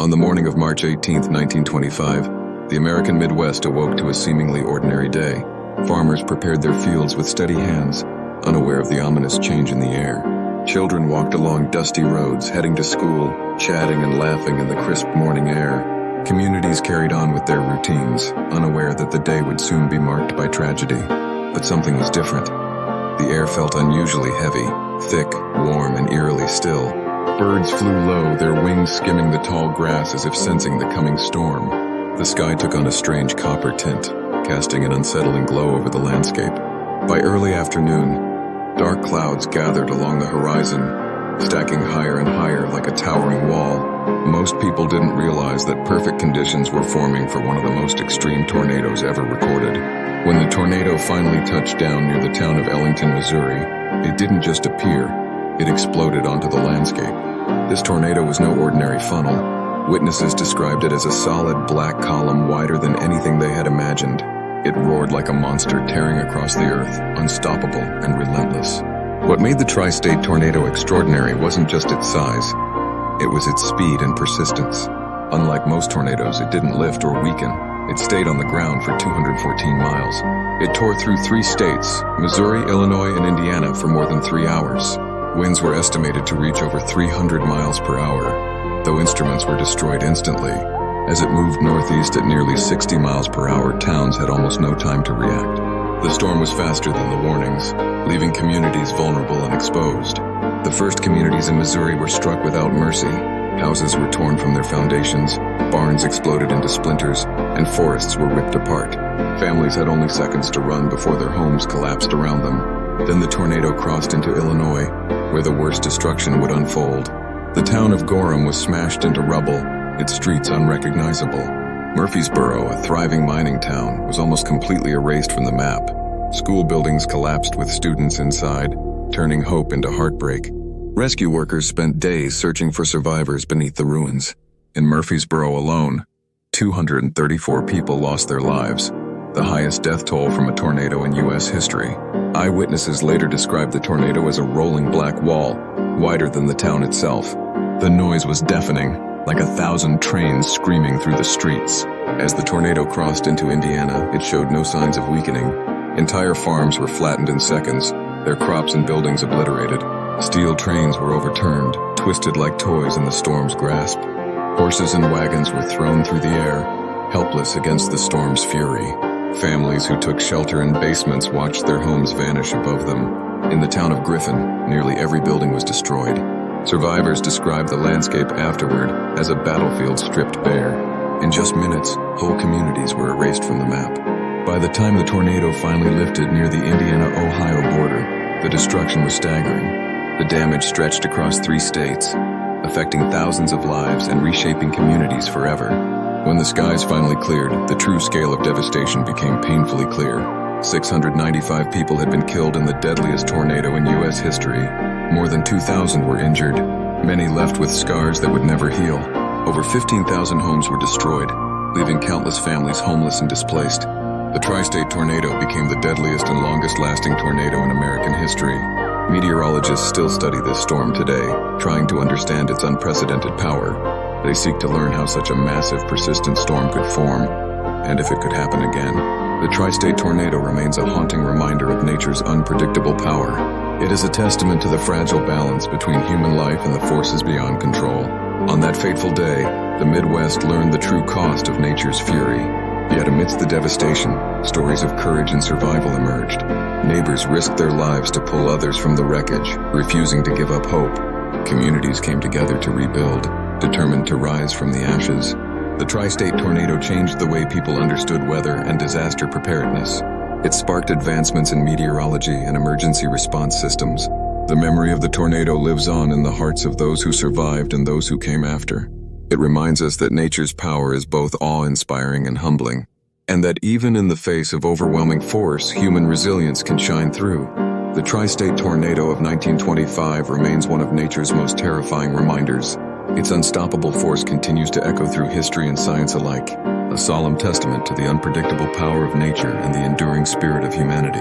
On the morning of March 18, 1925, the American Midwest awoke to a seemingly ordinary day. Farmers prepared their fields with steady hands, unaware of the ominous change in the air. Children walked along dusty roads, heading to school, chatting and laughing in the crisp morning air. Communities carried on with their routines, unaware that the day would soon be marked by tragedy. But something was different. The air felt unusually heavy, thick, warm, and eerily still. Birds flew low, their wings skimming the tall grass as if sensing the coming storm. The sky took on a strange copper tint, casting an unsettling glow over the landscape. By early afternoon, dark clouds gathered along the horizon, stacking higher and higher like a towering wall. Most people didn't realize that perfect conditions were forming for one of the most extreme tornadoes ever recorded. When the tornado finally touched down near the town of Ellington, Missouri, it didn't just appear, it exploded onto the landscape. This tornado was no ordinary funnel. Witnesses described it as a solid black column wider than anything they had imagined. It roared like a monster tearing across the earth, unstoppable and relentless. What made the tri-state tornado extraordinary wasn't just its size. It was its speed and persistence. Unlike most tornadoes, it didn't lift or weaken. It stayed on the ground for 214 miles. It tore through 3 states, Missouri, Illinois, and Indiana, for more than 3 hours. Winds were estimated to reach over 300 miles per hour, though instruments were destroyed instantly. As it moved northeast at nearly 60 miles per hour, towns had almost no time to react. The storm was faster than the warnings, leaving communities vulnerable and exposed. The first communities in Missouri were struck without mercy. Houses were torn from their foundations, barns exploded into splinters, and forests were ripped apart. Families had only seconds to run before their homes collapsed around them. Then the tornado crossed into Illinois, where the worst destruction would unfold. The town of Gorham was smashed into rubble, its streets unrecognizable. Murfreesboro, a thriving mining town, was almost completely erased from the map. School buildings collapsed with students inside, turning hope into heartbreak. Rescue workers spent days searching for survivors beneath the ruins. In Murfreesboro alone, 234 people lost their lives, the highest death toll from a tornado in U.S. history. Eyewitnesses later described the tornado as a rolling black wall, wider than the town itself. The noise was deafening, like 1,000 trains screaming through the streets. As the tornado crossed into Indiana, it showed no signs of weakening. Entire farms were flattened in seconds, their crops and buildings obliterated. Steel trains were overturned, twisted like toys in the storm's grasp. Horses and wagons were thrown through the air, helpless against the storm's fury. Families who took shelter in basements watched their homes vanish above them. In the town of Griffin, nearly every building was destroyed. Survivors described the landscape afterward as a battlefield stripped bare. In just minutes, whole communities were erased from the map. By the time the tornado finally lifted near the Indiana-Ohio border, the destruction was staggering. The damage stretched across 3 states, affecting thousands of lives and reshaping communities forever. When the skies finally cleared, the true scale of devastation became painfully clear. 695 people had been killed in the deadliest tornado in U.S. history. More than 2,000 were injured, many left with scars that would never heal. Over 15,000 homes were destroyed, leaving countless families homeless and displaced. The tri-state tornado became the deadliest and longest-lasting tornado in American history. Meteorologists still study this storm today, trying to understand its unprecedented power. They seek to learn how such a massive, persistent storm could form, and if it could happen again. The tri-state tornado remains a haunting reminder of nature's unpredictable power. It is a testament to the fragile balance between human life and the forces beyond control. On that fateful day, the Midwest learned the true cost of nature's fury. Yet amidst the devastation, stories of courage and survival emerged. Neighbors risked their lives to pull others from the wreckage, refusing to give up hope. Communities came together to rebuild, determined to rise from the ashes. The tri-state tornado changed the way people understood weather and disaster preparedness. It sparked advancements in meteorology and emergency response systems. The memory of the tornado lives on in the hearts of those who survived and those who came after. It reminds us that nature's power is both awe-inspiring and humbling, and that even in the face of overwhelming force, human resilience can shine through. The tri-state tornado of 1925 remains one of nature's most terrifying reminders. Its unstoppable force continues to echo through history and science alike, a solemn testament to the unpredictable power of nature and the enduring spirit of humanity.